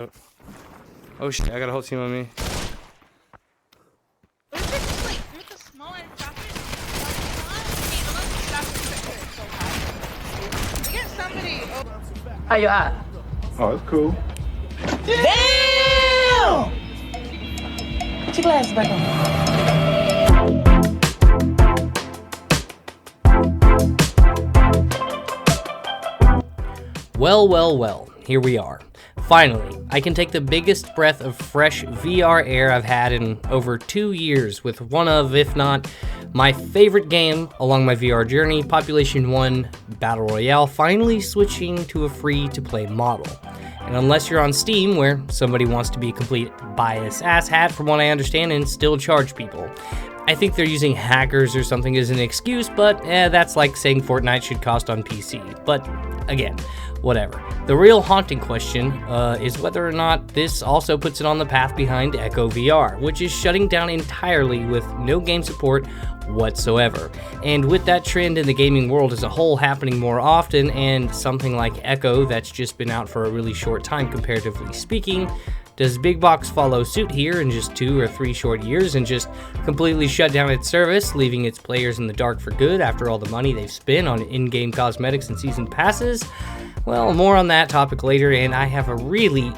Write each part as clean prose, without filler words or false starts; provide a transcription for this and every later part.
Oh shit, I got a whole team on me. What if it's just like make a small and drop it? We get somebody. How you at? Oh, it's cool. Damn! Put your glasses back on. Well, here we are. Finally, I can take the biggest breath of fresh VR air I've had in over 2 years with one of, if not, my favorite game along my VR journey, Population 1 Battle Royale, finally switching to a free-to-play model. And unless you're on Steam, where somebody wants to be a complete bias asshat from what I understand and still charge people. I think they're using hackers or something as an excuse, but that's like saying Fortnite should cost on PC. But again, whatever. The real haunting question is whether or not this also puts it on the path behind Echo VR, which is shutting down entirely with no game support whatsoever. And with that trend in the gaming world as a whole happening more often, and something like Echo that's just been out for a really short time comparatively speaking, does Big Box follow suit here in just 2 or 3 short years and just completely shut down its service, leaving its players in the dark for good after all the money they've spent on in-game cosmetics and season passes? Well, more on that topic later, and I have a really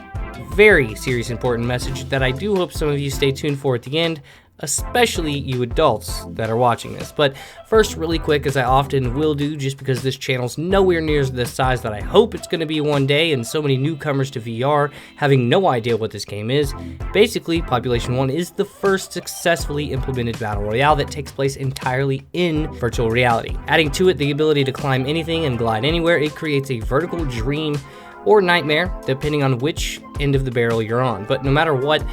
very serious important message that I do hope some of you stay tuned for at the end, especially you adults that are watching this. But first, really quick, as I often will do, just because this channel's nowhere near the size that I hope it's going to be one day, and so many newcomers to VR having no idea what this game is, basically, Population 1 is the first successfully implemented Battle Royale that takes place entirely in virtual reality. Adding to it the ability to climb anything and glide anywhere, it creates a vertical dream or nightmare, depending on which end of the barrel you're on. But no matter what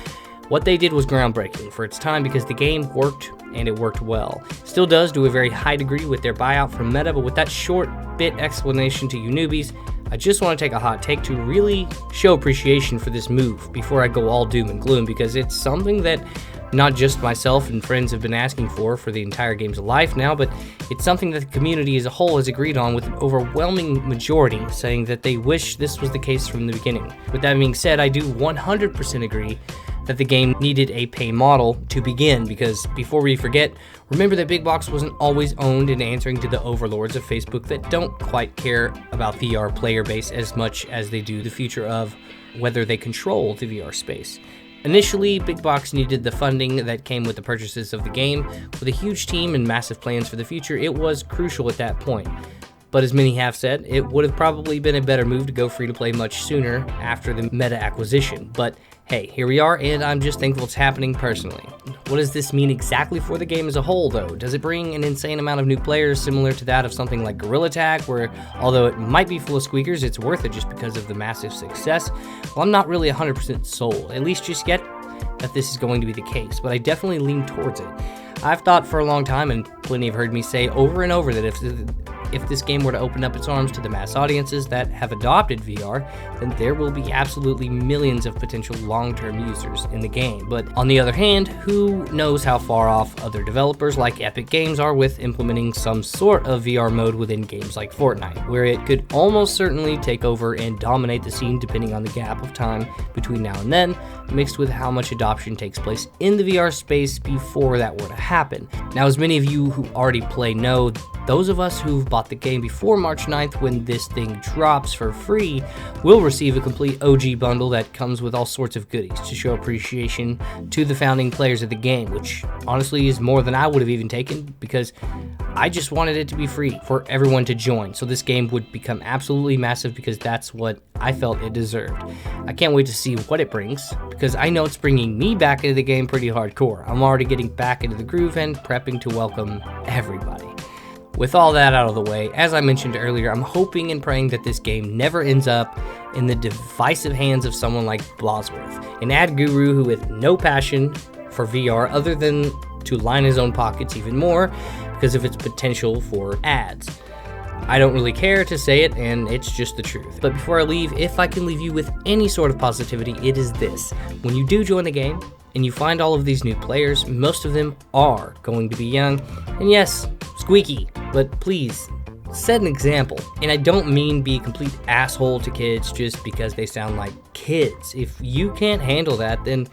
they did was groundbreaking for its time because the game worked, and it worked well. Still does to a very high degree with their buyout from Meta, but with that short bit explanation to you newbies, I just want to take a hot take to really show appreciation for this move before I go all doom and gloom, because it's something that not just myself and friends have been asking for the entire game's life now, but it's something that the community as a whole has agreed on, with an overwhelming majority saying that they wish this was the case from the beginning. With that being said, I do 100% agree that the game needed a pay model to begin, because before we forget, remember that Big Box wasn't always owned and answering to the overlords of Facebook that don't quite care about VR player base as much as they do the future of whether they control the VR space. Initially, Big Box needed the funding that came with the purchases of the game. With a huge team and massive plans for the future, it was crucial at that point. But as many have said, it would have probably been a better move to go free to play much sooner after the Meta acquisition. But hey, here we are, and I'm just thankful it's happening personally. What does this mean exactly for the game as a whole, though? Does it bring an insane amount of new players similar to that of something like Gorilla Tag, where although it might be full of squeakers, it's worth it just because of the massive success? Well, I'm not really 100% sold, at least just yet, that this is going to be the case, but I definitely lean towards it. I've thought for a long time, and plenty have heard me say over and over, that if this game were to open up its arms to the mass audiences that have adopted VR, then there will be absolutely millions of potential long-term users in the game. But on the other hand, who knows how far off other developers like Epic Games are with implementing some sort of VR mode within games like Fortnite, where it could almost certainly take over and dominate the scene depending on the gap of time between now and then, mixed with how much adoption takes place in the VR space before that were to happen. Now, as many of you who already play know, those of us who've bought the game before March 9th, when this thing drops for free, will receive a complete OG bundle that comes with all sorts of goodies to show appreciation to the founding players of the game, which honestly is more than I would have even taken, because I just wanted it to be free for everyone to join, so this game would become absolutely massive, because that's what I felt it deserved. I can't wait to see what it brings, because I know it's bringing me back into the game pretty hardcore. I'm already getting back into the groove and prepping to welcome everybody. With all that out of the way, as I mentioned earlier, I'm hoping and praying that this game never ends up in the divisive hands of someone like Blosworth, an ad guru who with no passion for VR other than to line his own pockets even more because of its potential for ads. I don't really care to say it, and it's just the truth. But before I leave, if I can leave you with any sort of positivity, it is this. When you do join the game, and you find all of these new players, most of them are going to be young, and yes, squeaky, but please, set an example. And I don't mean be a complete asshole to kids just because they sound like kids. If you can't handle that, then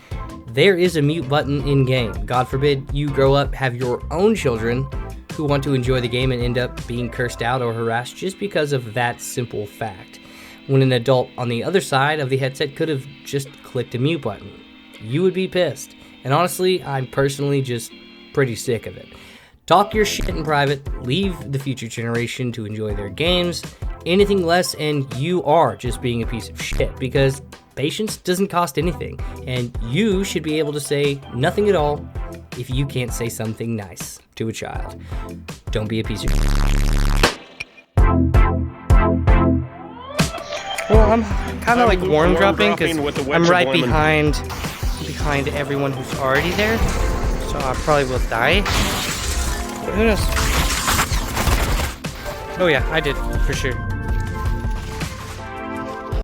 there is a mute button in game. God forbid you grow up, have your own children who want to enjoy the game and end up being cursed out or harassed just because of that simple fact. When an adult on the other side of the headset could have just clicked a mute button. You would be pissed. And honestly, I'm personally just pretty sick of it. Talk your shit in private, leave the future generation to enjoy their games. Anything less and you are just being a piece of shit, because patience doesn't cost anything, and you should be able to say nothing at all if you can't say something nice to a child. Don't be a piece of shit. Well, I'm kind of like warm dropping because I'm right behind everyone who's already there, so I probably will die. But who knows? Oh yeah, I did, for sure.